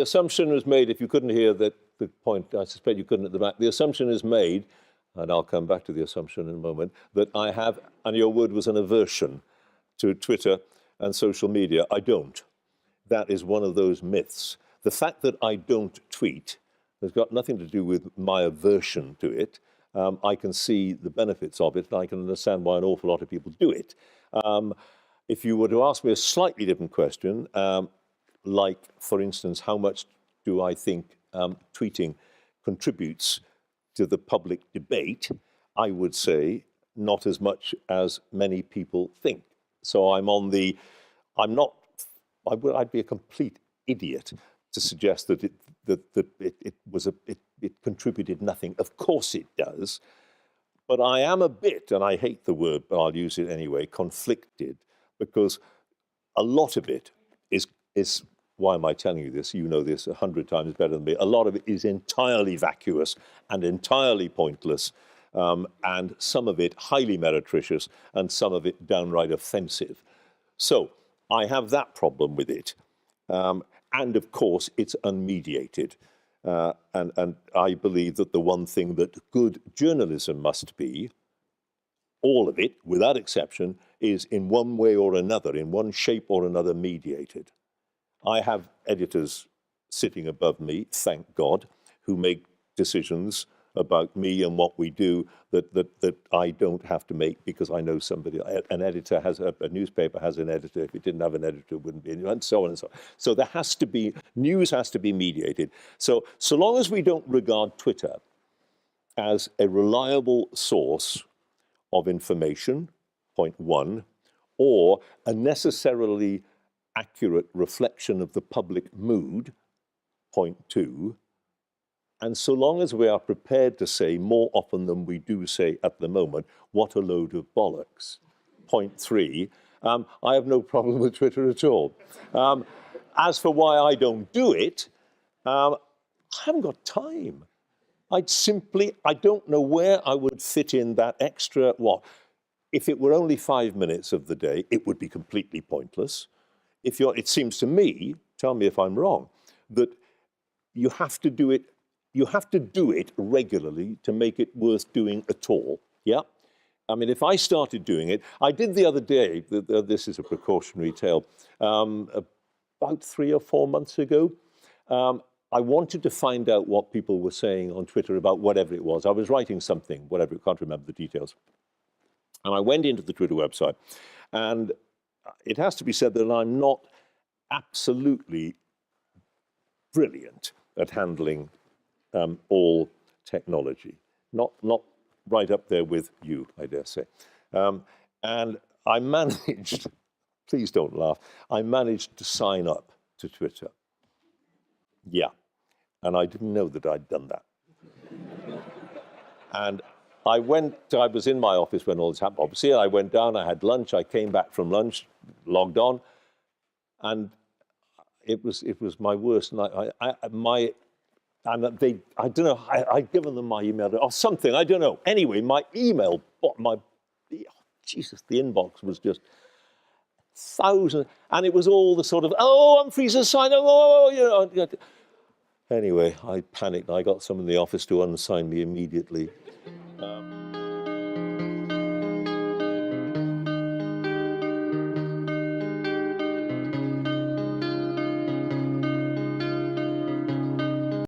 the assumption was made, if you couldn't hear the point, I suspect you couldn't at the back, the assumption is made, and I'll come back to the assumption in a moment, that I have, and your word was an aversion to Twitter and social media. I don't. That is one of those myths. The fact that I don't tweet has got nothing to do with my aversion to it. I can see the benefits of it, and I can understand why an awful lot of people do it. If you were to ask me a slightly different question, like, for instance, how much do I think tweeting contributes to the public debate, I would say not as much as many people think. So I'd be a complete idiot to suggest that it contributed nothing. Of course it does, but I am a bit, and I hate the word, but I'll use it anyway, conflicted, because a lot of it is why am I telling you this? You know this 100 times better than me. A lot of it is entirely vacuous and entirely pointless, and some of it highly meretricious, and some of it downright offensive. So I have that problem with it. And of course, it's unmediated. And I believe that the one thing that good journalism must be, all of it, without exception, is in one way or another, in one shape or another, mediated. I have editors sitting above me, thank God, who make decisions about me and what we do that I don't have to make because I know somebody. An editor has a newspaper has an editor. If it didn't have an editor, it wouldn't be, and so on and so on. So there has to be, news has to be mediated. So long as we don't regard Twitter as a reliable source of information, point one, or a necessarily accurate reflection of the public mood, point two, and so long as we are prepared to say more often than we do say at the moment, what a load of bollocks, point three, I have no problem with Twitter at all. As for why I don't do it, I haven't got time. I don't know where I would fit in that extra, what? If it were only 5 minutes of the day, it would be completely pointless. It seems to me, tell me if I'm wrong, that you have to do it regularly to make it worth doing at all. Yeah? I mean, if I started doing it, I did the other day, this is a precautionary tale, about 3 or 4 months ago, I wanted to find out what people were saying on Twitter about whatever it was. I was writing something, whatever, I can't remember the details. And I went into the Twitter website, and it has to be said that I'm not absolutely brilliant at handling all technology, not right up there with you, I dare say. And I managed, please don't laugh, I managed to sign up to Twitter. Yeah, and I didn't know that I'd done that. And I was in my office when all this happened, obviously. I went down, I had lunch, I came back from lunch, logged on, and it was my worst night. I don't know, I'd given them my email or something, I don't know. Anyway, my email, Jesus, the inbox was just thousands, and it was all the sort of, Humphrys has signed up, you know. Anyway, I panicked. I got someone in the office to unsign me immediately.